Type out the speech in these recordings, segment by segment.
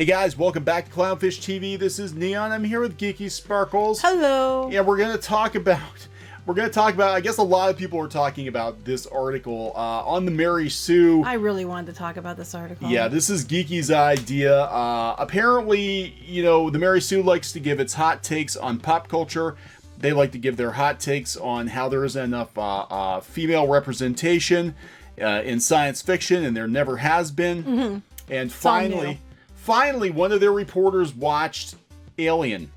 Hey guys, welcome back to Clownfish TV. This is Neon. I'm here with Geeky Sparkles. Hello. And we're gonna talk about. I guess a lot of people are talking about this article on the MarySue. I really wanted to talk about this article. Yeah, this is Geeky's idea. Apparently, you know, the MarySue likes to give its hot takes on pop culture. They like to give their hot takes on how there isn't enough female representation in science fiction, and there never has been. Mm-hmm. And finally, one of their reporters watched Alien.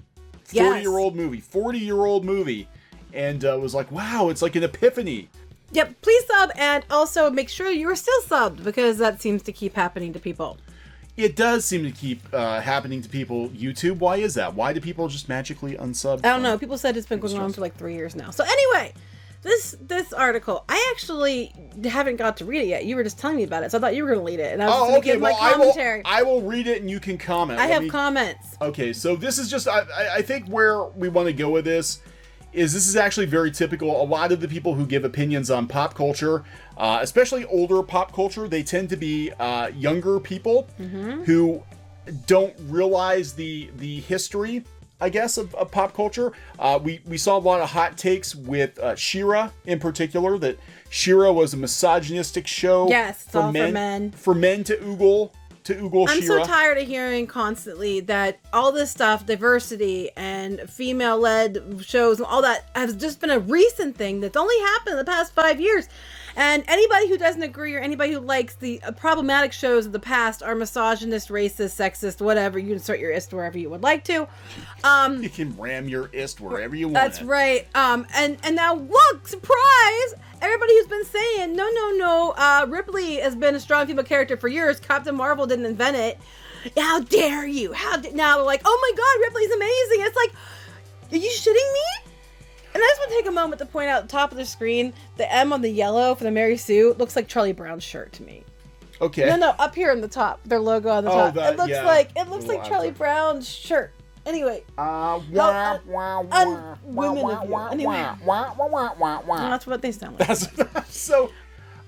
40-year-old movie. And was like, wow, it's like an epiphany. Yep, please sub, and also make sure you are still subbed, because that seems to keep happening to people. It does seem to keep happening to people. YouTube, why is that? Why do people just magically unsub? I don't know. People said it's been going on for like 3 years now. So anyway, this article, I actually haven't got to read it yet. You were just telling me about it, so I thought you were going to read it, and I was going to give my commentary. I will read it, and you can comment. I have comments. Okay, so this is just, I think where we want to go with this is actually very typical. A lot of the people who give opinions on pop culture, especially older pop culture, they tend to be younger people who don't realize the history, I guess, of pop culture. We saw a lot of hot takes with She-Ra in particular, that She-Ra was a misogynistic show. Yes, it's all for men. For men to oogle I'm She-Ra. so tired of hearing constantly that all this stuff, diversity and female-led shows and all that, has just been a recent thing that's only happened in the past 5 years. And anybody who doesn't agree, or anybody who likes the problematic shows of the past, are misogynist, racist, sexist, whatever. You insert your ist wherever you would like to. You can ram your ist wherever you want. That's right. And now look, surprise! Everybody who's been saying, no, Ripley has been a strong female character for years. Captain Marvel didn't invent it. How dare you? Now they're like, oh my God, Ripley's amazing. It's like, are you shitting me? And I just want to take a moment to point out at the top of the screen, the M on the yellow for the MarySue looks like Charlie Brown's shirt to me. Okay. No, up here on the top, their logo on the top. That, it looks like Charlie Brown's shirt. Anyway, women of you. Anyway, that's what they sound like. So,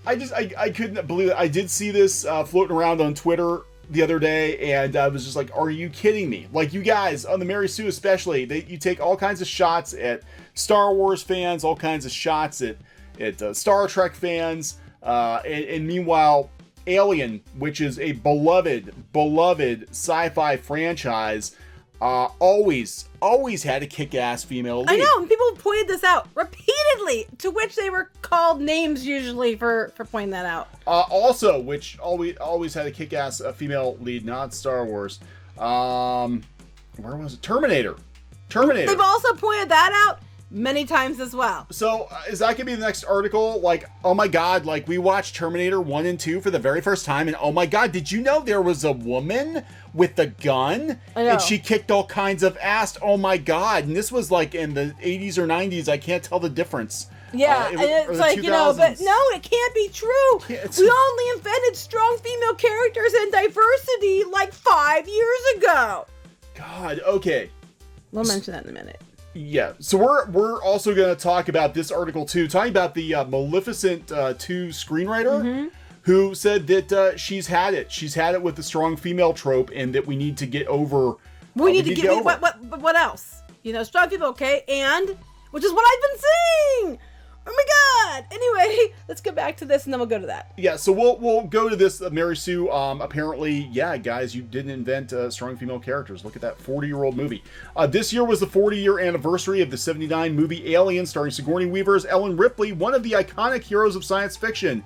I couldn't believe it. I did see this floating around on Twitter the other day, and I was just like, are you kidding me? Like, you guys, on the MarySue especially, you take all kinds of shots at Star Wars fans, all kinds of shots at Star Trek fans, and meanwhile, Alien, which is a beloved sci-fi franchise, always had a kick-ass female lead. I know, and people pointed this out repeatedly, to which they were called names usually for pointing that out. Also, which always had a kick-ass female lead, not Star Wars. Where was it? Terminator. They've also pointed that out many times as well. So, is that gonna be the next article? Like, oh my God, like, we watched Terminator 1 and 2 for the very first time, and oh my God, did you know there was a woman with a gun? I know. And she kicked all kinds of ass. Oh my God. And this was like in the 80s or 90s. I can't tell the difference. Yeah, and it's like, 2000s. But no, it can't be true. We only invented strong female characters and diversity like 5 years ago. God, okay. We'll mention that in a minute. Yeah, so we're also going to talk about this article too, talking about the Maleficent 2 screenwriter who said that she's had it. She's had it with the strong female trope, and that we need to get over. We need to get over. What else? You know, strong female, okay, and which is what I've been saying. Oh my God! Anyway, let's get back to this, and then we'll go to that. Yeah, so we'll go to this MarySue. Apparently, yeah, guys, you didn't invent strong female characters. Look at that 40-year-old movie. This year was the 40-year anniversary of the '79 movie Alien, starring Sigourney Weaver as Ellen Ripley, one of the iconic heroes of science fiction.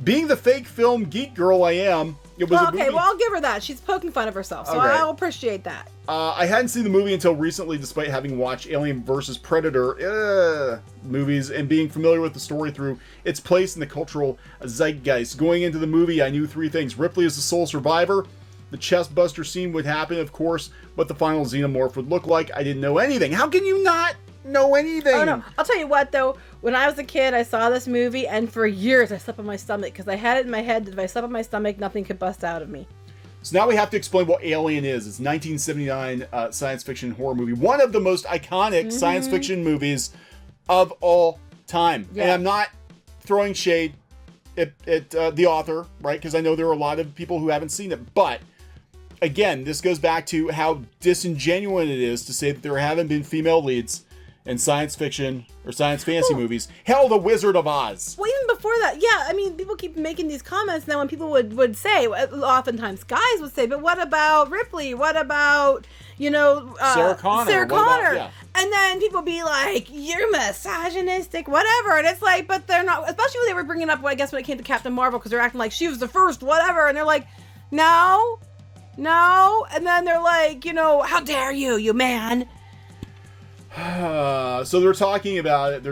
Being the fake film geek girl I am, it was a movie. Well, I'll give her that. She's poking fun of herself, so I'll appreciate that. I hadn't seen the movie until recently, despite having watched Alien vs. Predator movies and being familiar with the story through its place in the cultural zeitgeist. Going into the movie, I knew three things. Ripley is the sole survivor. The chest buster scene would happen, of course. What the final xenomorph would look like. I didn't know anything. How can you not know anything? Oh, no. I'll tell you what, though. When I was a kid, I saw this movie, and for years I slept on my stomach, because I had it in my head that if I slept on my stomach, nothing could bust out of me. So now we have to explain what Alien is. It's a 1979 science fiction horror movie. One of the most iconic science fiction movies of all time. Yeah. And I'm not throwing shade at the author, right? Because I know there are a lot of people who haven't seen it. But again, this goes back to how disingenuous it is to say that there haven't been female leads in science fiction or science fantasy movies. Hell, The Wizard of Oz. Well, even before that, yeah, I mean, people keep making these comments now when people would say, oftentimes guys would say, but what about Ripley? What about, Sarah Connor? Yeah. And then people be like, you're misogynistic, whatever. And it's like, but they're not, especially when they were bringing up, I guess, when it came to Captain Marvel, because they're acting like she was the first, whatever. And they're like, no. And then they're like, how dare you, you man. So they're talking about it.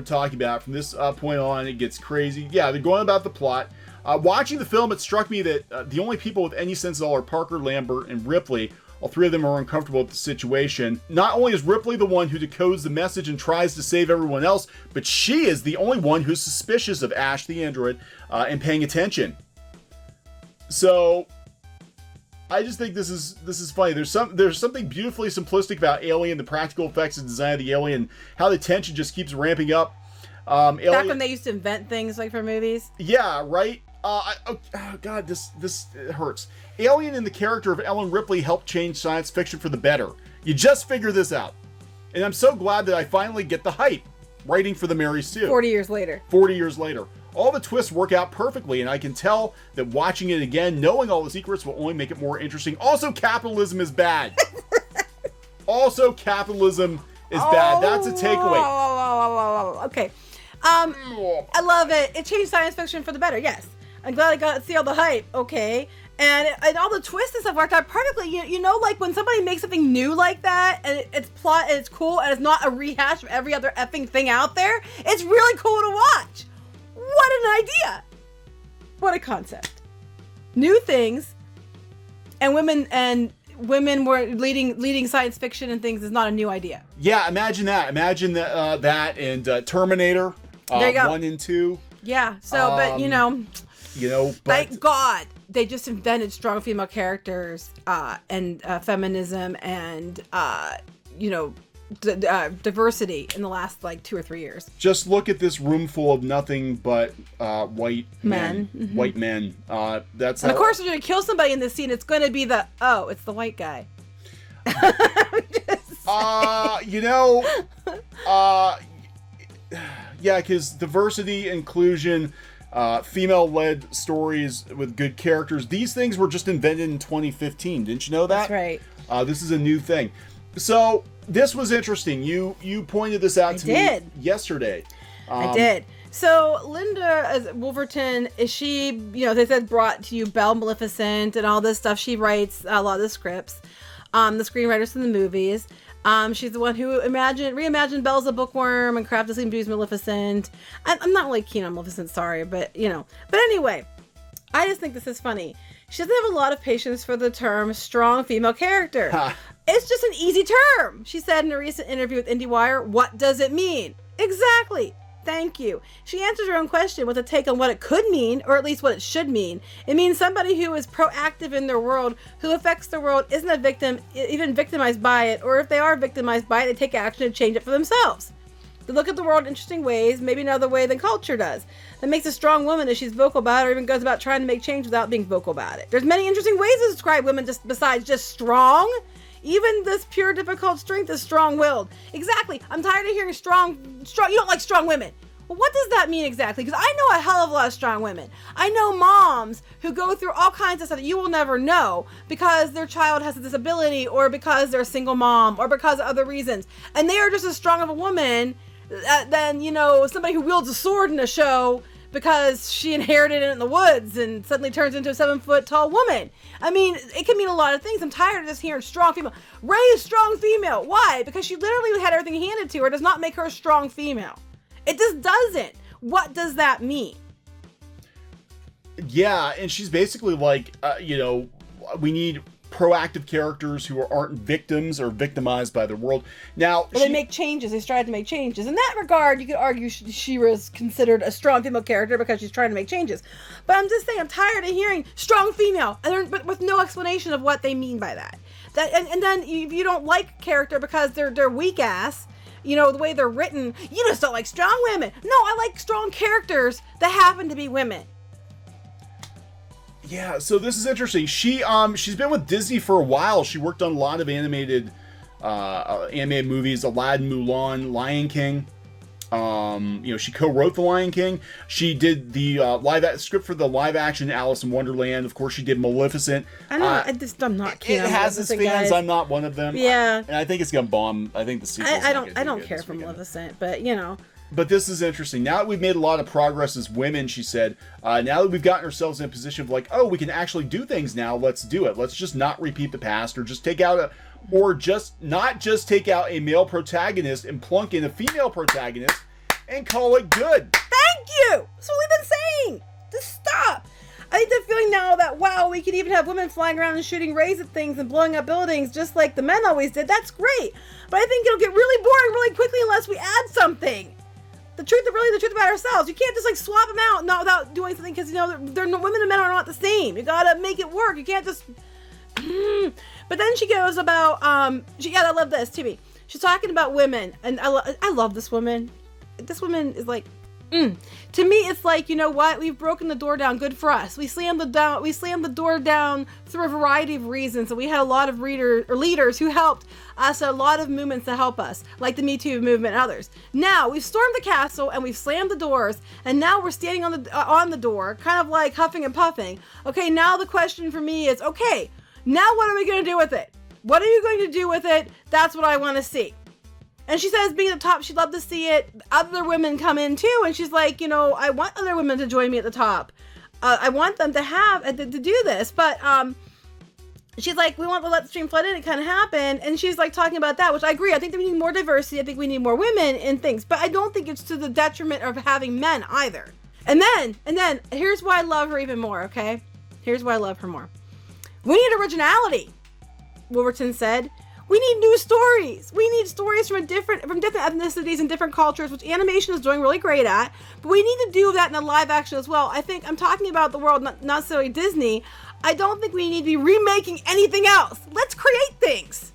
From this point on, it gets crazy. Yeah, they're going about the plot. Watching the film, it struck me that the only people with any sense at all are Parker, Lambert, and Ripley. All three of them are uncomfortable with the situation. Not only is Ripley the one who decodes the message and tries to save everyone else, but she is the only one who's suspicious of Ash the android and paying attention. So I just think this is funny. There's something beautifully simplistic about Alien, the practical effects and design of the alien, how the tension just keeps ramping up. Alien, back when they used to invent things like for movies. Yeah, right. God, this hurts. Alien and the character of Ellen Ripley helped change science fiction for the better. You just figure this out, and I'm so glad that I finally get the hype. Writing for the MarySue. 40 years later. 40 years later. All the twists work out perfectly, and I can tell that watching it again, knowing all the secrets will only make it more interesting. Also, capitalism is bad. Bad. That's a takeaway. Okay. I love it. It changed science fiction for the better, yes. I'm glad I got to see all the hype, okay? And all the twists and stuff worked out perfectly. Like when somebody makes something new like that, and it's plot, and it's cool, and it's not a rehash of every other effing thing out there, it's really cool to watch. What an idea! What a concept. New things, and women were leading science fiction and things is not a new idea. Yeah, imagine that. Imagine that and Terminator 1 and 2. Yeah. So, thank God they just invented strong female characters and feminism and diversity in the last 2 or 3 years. Just look at this room full of nothing but white men. Mm-hmm. White men. And of course, they're going to kill somebody in this scene. It's going to be it's the white guy. Yeah, because diversity, inclusion, female-led stories with good characters. These things were just invented in 2015. Didn't you know that? That's right. This is a new thing. So this was interesting. You pointed this out to me yesterday. I did. So Linda as Wolverton, is she, they said brought to you Belle, Maleficent, and all this stuff. She writes a lot of the scripts, the screenwriters in the movies. She's the one who reimagined Belle as a bookworm and crafted Sleeping Beauty's Maleficent. I'm not really keen on Maleficent, sorry, but But anyway, I just think this is funny. She doesn't have a lot of patience for the term strong female character. It's just an easy term, she said in a recent interview with IndieWire. What does it mean? Exactly. Thank you. She answers her own question with a take on what it could mean, or at least what it should mean. It means somebody who is proactive in their world, who affects the world, isn't a victim, even victimized by it, or if they are victimized by it, they take action to change it for themselves. They look at the world in interesting ways, maybe another way than culture does. That makes a strong woman if she's vocal about it, or even goes about trying to make change without being vocal about it. There's many interesting ways to describe women besides just strong. Even this pure difficult strength is strong-willed. Exactly. I'm tired of hearing strong. You don't like strong women. Well, what does that mean exactly? Because I know a hell of a lot of strong women. I know moms who go through all kinds of stuff that you will never know because their child has a disability, or because they're a single mom, or because of other reasons. And they are just as strong of a woman than, somebody who wields a sword in a show because she inherited it in the woods and suddenly turns into a 7-foot-tall woman. I mean, it can mean a lot of things. I'm tired of just hearing strong female. Ray is strong female. Why? Because she literally had everything handed to her. It does not make her a strong female. It just doesn't. What does that mean? Yeah, and she's basically like, we need proactive characters who aren't victims or victimized by their world. Now, they make changes. They strive to make changes. In that regard, you could argue she was considered a strong female character because she's trying to make changes. But I'm just saying, I'm tired of hearing strong female, but with no explanation of what they mean by that. And then if you don't like character because they're weak ass, the way they're written, you just don't like strong women. No, I like strong characters that happen to be women. Yeah, so this is interesting. She's been with Disney for a while. She worked on a lot of animated movies, Aladdin, Mulan, Lion King. She co-wrote The Lion King. She did the script for the live-action Alice in Wonderland. Of course, she did Maleficent. I'm not keen. It has its fans. Guys. I'm not one of them. Yeah, and I think it's gonna bomb. I think the sequel. I don't care for Maleficent, but you know. But this is interesting. Now that we've made a lot of progress as women, she said, now that we've gotten ourselves in a position of like, oh, we can actually do things now, let's do it. Let's just not repeat the past, or just take out not just take out a male protagonist and plunk in a female protagonist and call it good. Thank you! That's what we've been saying! Just stop! I think the feeling now that, wow, we could even have women flying around and shooting rays at things and blowing up buildings just like the men always did, that's great. But I think it'll get really boring really quickly unless we add something. The truth about ourselves. You can't just like swap them out not without doing something, because women and men are not the same. You gotta make it work. You can't just. But then she goes about I love this TV. She's talking about women, and I love this woman. This woman is like, to me, it's like, you know what? We've broken the door down. Good for us. We slammed the door down through a variety of reasons, and we had a lot of leaders who helped us, a lot of movements to help us, like the Me Too movement and others. Now we've stormed the castle and we've slammed the doors, and now we're standing on the door, kind of like huffing and puffing. Okay, now the question for me is, okay, now what are we going to do with it? What are you going to do with it? That's what I want to see. And she says, being at the top, she'd love to see it. Other women come in too, and she's like, I want other women to join me at the top. I want them to do this, but she's like, we want to let the stream flood in. It kind of happened, and she's like talking about that, which I agree. I think that we need more diversity. I think we need more women in things, but I don't think it's to the detriment of having men either. And then here's why I love her even more. Okay, here's why I love her more. We need originality, Wolverton said. We need new stories. We need stories from different ethnicities and different cultures, which animation is doing really great at. But we need to do that in a live action as well. I think I'm talking about the world, not necessarily Disney. I don't think we need to be remaking anything else. Let's create things.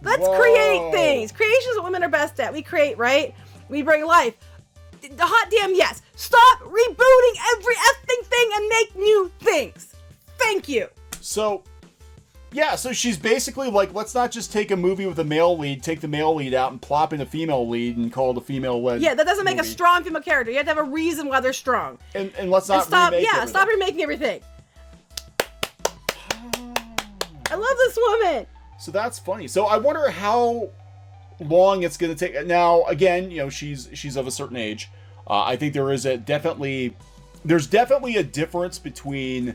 Create things. Creation is what women are best at. We create, right? We bring life. The hot damn yes. Stop rebooting every effing thing and make new things. Thank you. So she's basically like, let's not just take a movie with a male lead, take the male lead out and plop in a female lead and call it a female-led. Yeah, that doesn't make a strong female character. You have to have a reason why they're strong. And let's not remake everything. Stop remaking everything. I love this woman. So that's funny. So I wonder how long it's going to take. Now, again, she's of a certain age. I think there's definitely a difference between. Do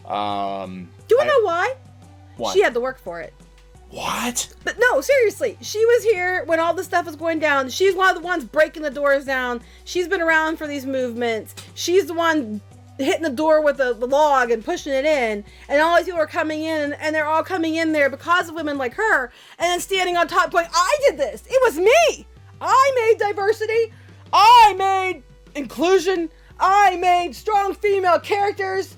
you want to know why? What? She had to work for it. What? But no, seriously. She was here when all this stuff was going down. She's one of the ones breaking the doors down. She's been around for these movements. She's the one hitting the door with the log and pushing it in. And all these people are coming in, and they're all coming in there because of women like her. And then standing on top going, I did this. It was me. I made diversity. I made inclusion. I made strong female characters.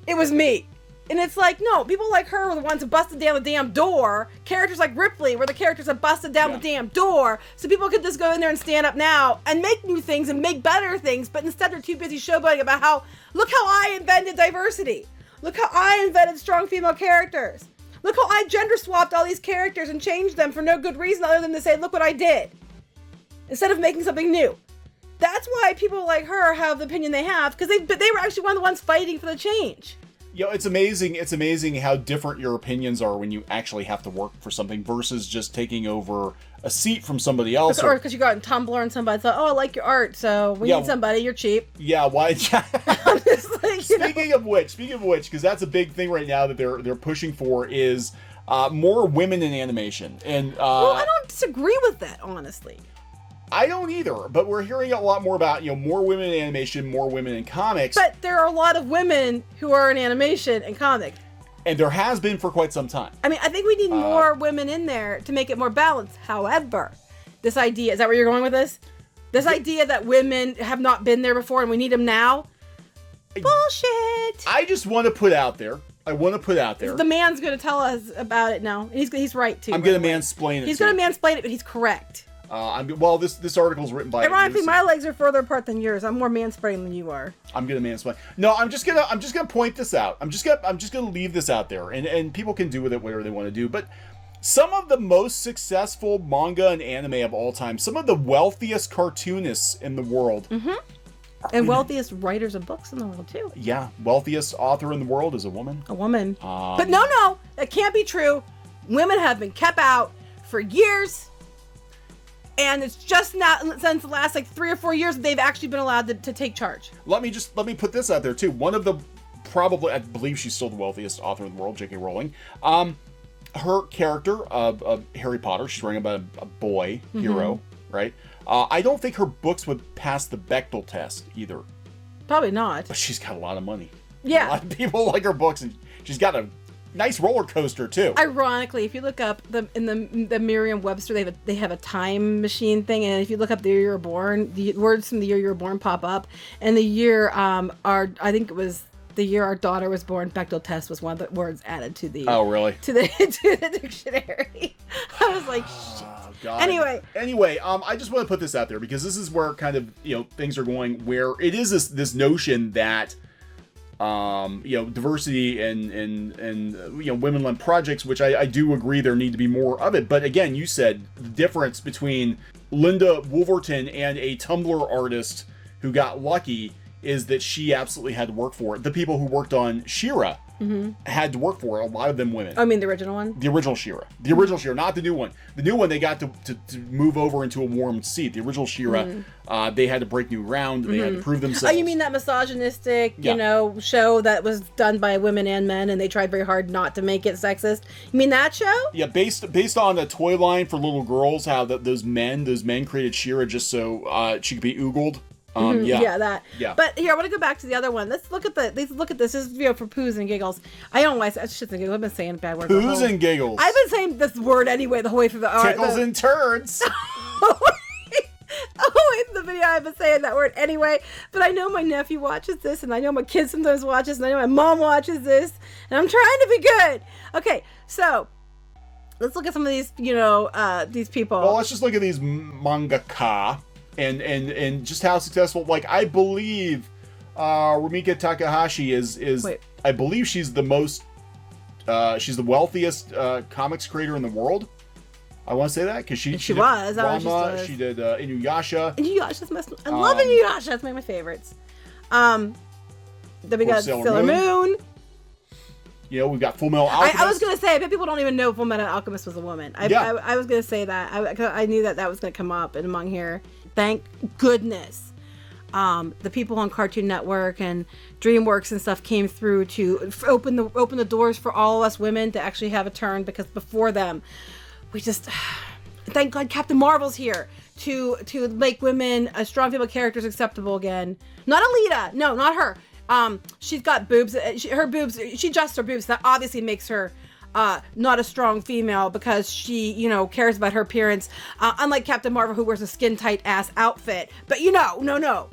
It was me. And it's like, no, people like her were the ones who busted down the damn door. Characters like Ripley were the characters that busted down the damn door. So people could just go in there and stand up now and make new things and make better things. But instead they're too busy showboating about how, look how I invented diversity. Look how I invented strong female characters. Look how I gender swapped all these characters and changed them for no good reason other than to say, look what I did. Instead of making something new. That's why people like her have the opinion they have, because they were actually one of the ones fighting for the change. It's amazing. It's amazing how different your opinions are when you actually have to work for something versus just taking over a seat from somebody else. Or because you got on Tumblr and somebody thought, oh, I like your art, so we need somebody. You're cheap. Yeah, why? Speaking of which, because that's a big thing right now that they're pushing for is more women in animation. And well, I don't disagree with that, honestly. I don't either, but we're hearing a lot more about, more women in animation, more women in comics. But there are a lot of women who are in animation and comics. And there has been for quite some time. I mean, I think we need more women in there to make it more balanced. However, this idea, is that where you're going with this? This idea that women have not been there before and we need them now? Bullshit! I just want to put out there. The man's going to tell us about it now. And he's right, too. I'm going to mansplain it. He's going to mansplain it, but he's correct. Well, this article is written by. Ironically, Lucy. my legs are further apart than yours. I'm more mansplaining than you are. I'm gonna mansplain. No, I'm just gonna point this out. I'm just gonna leave this out there, and people can do with it whatever they want to do. But some of the most successful manga and anime of all time, some of the wealthiest cartoonists in the world, and wealthiest writers of books in the world too. Yeah, wealthiest author in the world is a woman. A woman. But no, that can't be true. Women have been kept out for years. And it's just not since the last like 3 or 4 years that they've actually been allowed to take charge. Let me put this out there too. One of the I believe she's still the wealthiest author in the world, J.K. Rowling. Her character of Harry Potter, she's writing about a boy hero, right? I don't think her books would pass the Bechdel test either. Probably not. But she's got a lot of money. Yeah. A lot of people like her books, and she's got a nice roller coaster too. Ironically, if you look up in the Merriam-Webster, they have a time machine thing, and if you look up the year you were born, the words from the year you were born pop up, and the year I think it was the year our daughter was born, Bechdel test was one of the words added to the to the dictionary. I was like, shit. Oh, God. Anyway, I just want to put this out there because this is where kind of things are going, where it is this notion that diversity and women-led projects, which I do agree there need to be more of it. But again, you said the difference between Linda Wolverton and a Tumblr artist who got lucky is that she absolutely had to work for it. The people who worked on She-Ra had to work for it. A lot of them women. I mean the original one? The original She-Ra. The original She-Ra, not the new one. The new one, they got to move over into a warm seat. The original She-Ra, they had to break new ground. They had to prove themselves. Oh, you mean that misogynistic, show that was done by women and men, and they tried very hard not to make it sexist? You mean that show? Yeah, based on a toy line for little girls, how those men created She-Ra just so she could be oogled. That. Yeah. But here, I want to go back to the other one. Let's look at this. This is for poos and giggles. I don't know why I said shits and giggles. I've been saying a bad word. Poos and giggles. I've been saying this word anyway the whole way through the tickles and turds. The video I've been saying that word anyway. But I know my nephew watches this, and I know my kid sometimes watches, and I know my mom watches this, and I'm trying to be good. Okay, so let's look at some of these, these people. Well, let's just look at these mangaka. And just how successful, like, I believe Rumika Takahashi is Wait. I believe she's the wealthiest comics creator in the world. I want to say that because she did Ranma, she did Inuyasha. Inuyasha's I love Inuyasha. That's one of my favorites. Then we got Sailor Moon. We've got Full Metal Alchemist. I was going to say, I bet people don't even know Full Metal Alchemist was a woman. I was going to say that. I knew that was going to come up and among here. Thank goodness. The people on Cartoon Network and DreamWorks and stuff came through to open the doors for all of us women to actually have a turn, because before them, we just... Thank God Captain Marvel's here to make women, strong female characters acceptable again. Not Alita. No, not her. She's got boobs. She adjusts her boobs. That obviously makes her not a strong female because she, cares about her appearance. Unlike Captain Marvel, who wears a skin tight ass outfit. But no.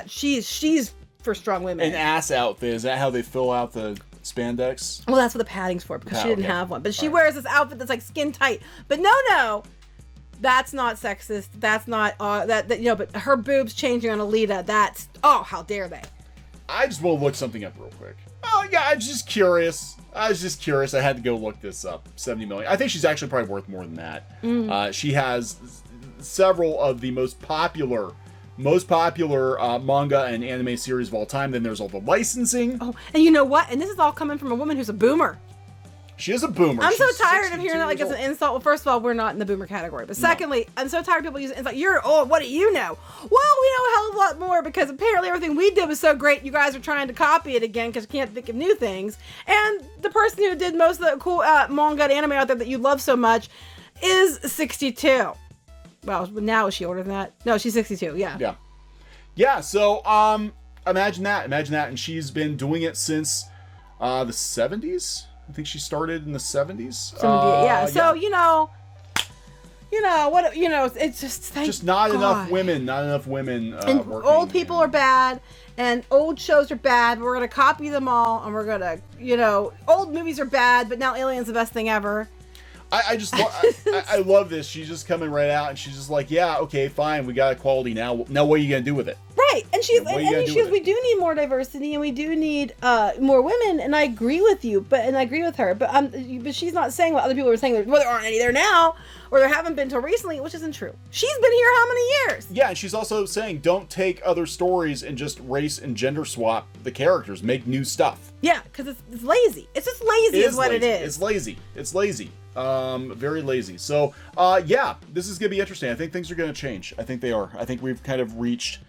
She's for strong women. An ass outfit, is that how they fill out the spandex? Well, that's what the padding's for, because she didn't have one. But she wears this outfit that's like skin tight. But no. That's not sexist. That's not but her boobs changing on Alita, that's how dare they? I just want to look something up real quick. Oh yeah, I was just curious. I had to go look this up. 70 million. I think she's actually probably worth more than that. She has several of the most popular manga and anime series of all time. Then there's all the licensing. Oh, and you know what? And this is all coming from a woman who's a boomer. She is a boomer. I'm so tired of hearing that like it's an insult. Well, first of all, we're not in the boomer category. But secondly, I'm so tired of people using insult. You're old. What do you know? Well, we know a hell of a lot more, because apparently everything we did was so great. You guys are trying to copy it again because you can't think of new things. And the person who did most of the cool manga and anime out there that you love so much is 62. Well, now is she older than that? No, she's 62. Yeah. Yeah. So imagine that. And she's been doing it since the 70s. I think she started in the 70s. So, it's just not enough women. And old people are bad, and old shows are bad. We're going to copy them all, and we're going to, old movies are bad, but now Alien's the best thing ever. I just I love this. She's just coming right out, and she's just like, yeah, okay, fine, we got equality now. Now what are you gonna do with it? Right, and we do need more diversity, and we do need more women, and I agree with you, and I agree with her, but she's not saying what other people are saying. Well, there aren't any there now, or there haven't been till recently, which isn't true. She's been here how many years? Yeah, and she's also saying don't take other stories and just race and gender swap the characters. Make new stuff. Yeah, because it's lazy. It's just lazy is what it is. It's lazy. It's lazy. Very lazy. So, yeah, this is going to be interesting. I think things are going to change. I think they are. I think we've kind of reached...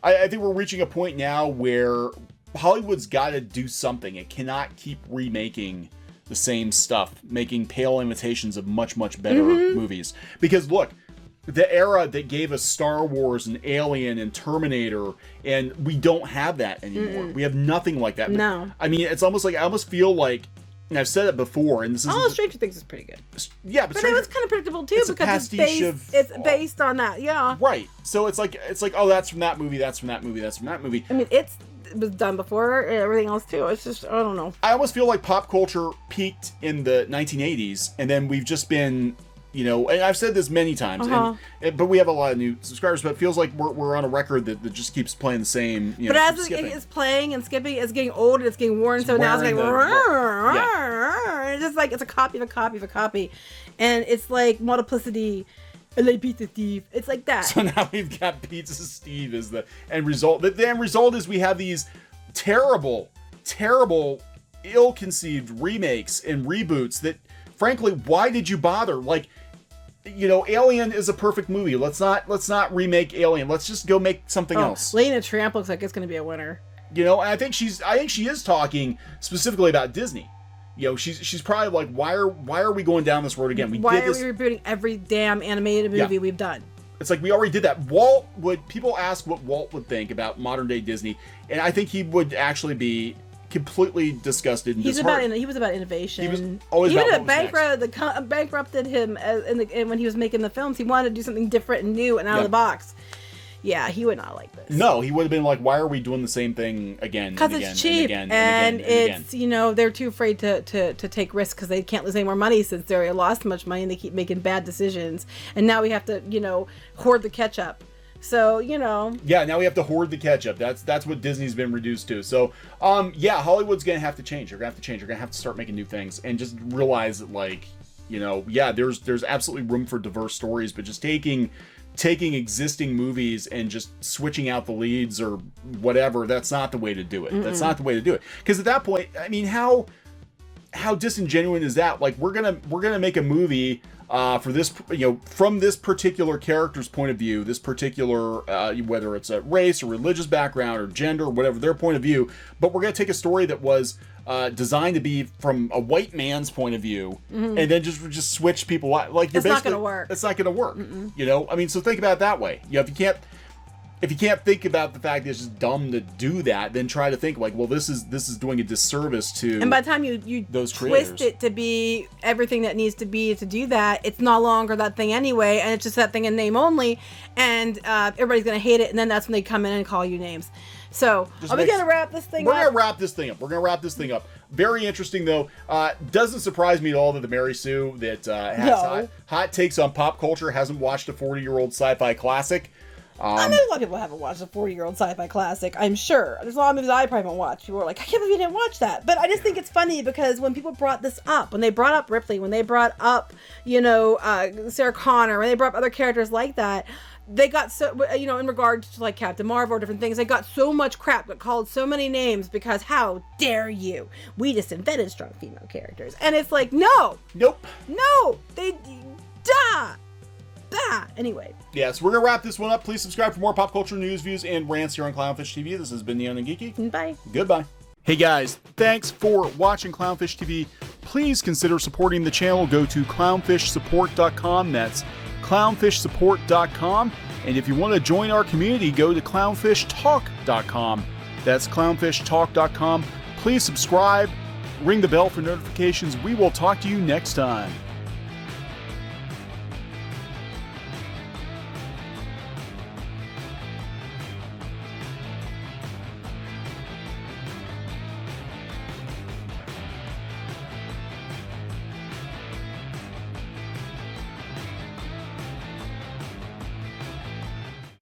I think we're reaching a point now where Hollywood's got to do something. It cannot keep remaking the same stuff, making pale imitations of much, much better movies. Because, look, the era that gave us Star Wars and Alien and Terminator, and we don't have that anymore. We have nothing like that. No. I mean, it's almost like, I almost feel like, and I've said it before, and this is... Stranger Things is pretty good. Yeah, but it was kind of predictable too, because it's based on that, yeah. Right. So it's like, oh, that's from that movie, that's from that movie, that's from that movie. I mean, it was done before and everything else too. It's just, I don't know. I almost feel like pop culture peaked in the 1980s, and then we've just been... You know, and I've said this many times, but we have a lot of new subscribers, but it feels like we're on a record that just keeps playing the same, you know, but as it's playing and skipping, it's getting old, it's getting worn, so now it's like, it's just like, it's a copy of a copy of a copy, and it's like multiplicity, and like Pizza Steve, it's like that. So now we've got Pizza Steve as the end result. The end result is we have these terrible, ill-conceived remakes and reboots that, frankly, why did you bother? Like, you know, Alien is a perfect movie. Let's not remake Alien. Let's just go make something else. Lena Tramp looks like it's going to be a winner. You know, and I think she is talking specifically about Disney. You know, she's probably like, why are we going down this road again? Why are we rebooting every damn animated movie we've done? It's like we already did that. People ask what Walt would think about modern day Disney, and I think he would actually be completely disgusted and disheartened. He was about innovation. He was always about bankrupted him when he was making the films. He wanted to do something different and new and out of the box. Yeah, he would not like this. No, he would have been like, why are we doing the same thing again? Because it's cheap, and it's, you know, they're too afraid to take risks because they can't lose any more money since they lost so much money and they keep making bad decisions. And now we have to, you know, hoard the ketchup. So, you know. Yeah, now we have to hoard the ketchup. That's what Disney's been reduced to. So, yeah, Hollywood's going to have to change. They're going to have to change. They're going to have to start making new things and just realize that, like, you know, yeah, there's absolutely room for diverse stories, but just taking existing movies and just switching out the leads or whatever, that's not the way to do it. That's not the way to do it. Because at that point, I mean, how disingenuous is that? Like, we're gonna make a movie for this, you know, from this particular character's point of view, this particular whether it's a race or religious background or gender or whatever their point of view, but we're gonna take a story that was designed to be from a white man's point of view, and then just switch people out. Like, it's not gonna work. It's not gonna work. You know, I mean, so think about it that way. You know, if you can't think about the fact that it's just dumb to do that, then try to think like, well, this is doing a disservice to. And by the time you those twist it to be everything that needs to be to do that, it's no longer that thing anyway, and it's just that thing in name only, and everybody's gonna hate it, and then that's when they come in and call you names. So, are we gonna wrap this thing up? We're gonna wrap this thing up. Very interesting, though. Doesn't surprise me at all that the MarySue that has hot takes on pop culture hasn't watched a 40-year-old sci-fi classic. I know a lot of people haven't watched a 40-year-old sci-fi classic, I'm sure. There's a lot of movies I probably haven't watched. People are like, I can't believe you didn't watch that. But I just think it's funny because when people brought this up, when they brought up Ripley, when they brought up, you know, Sarah Connor, when they brought up other characters like that, they got so, you know, in regards to like Captain Marvel or different things, they got so much crap, got called so many names because how dare you? We just invented strong female characters. And it's like, no. Nope. No. Anyway. Yeah, so we're going to wrap this one up. Please subscribe for more pop culture news, views, and rants here on Clownfish TV. This has been Neon and Geeky. Bye. Goodbye. Hey guys, thanks for watching Clownfish TV. Please consider supporting the channel. Go to clownfishsupport.com. That's clownfishsupport.com. And if you want to join our community, go to clownfishtalk.com. That's clownfishtalk.com. Please subscribe, ring the bell for notifications. We will talk to you next time.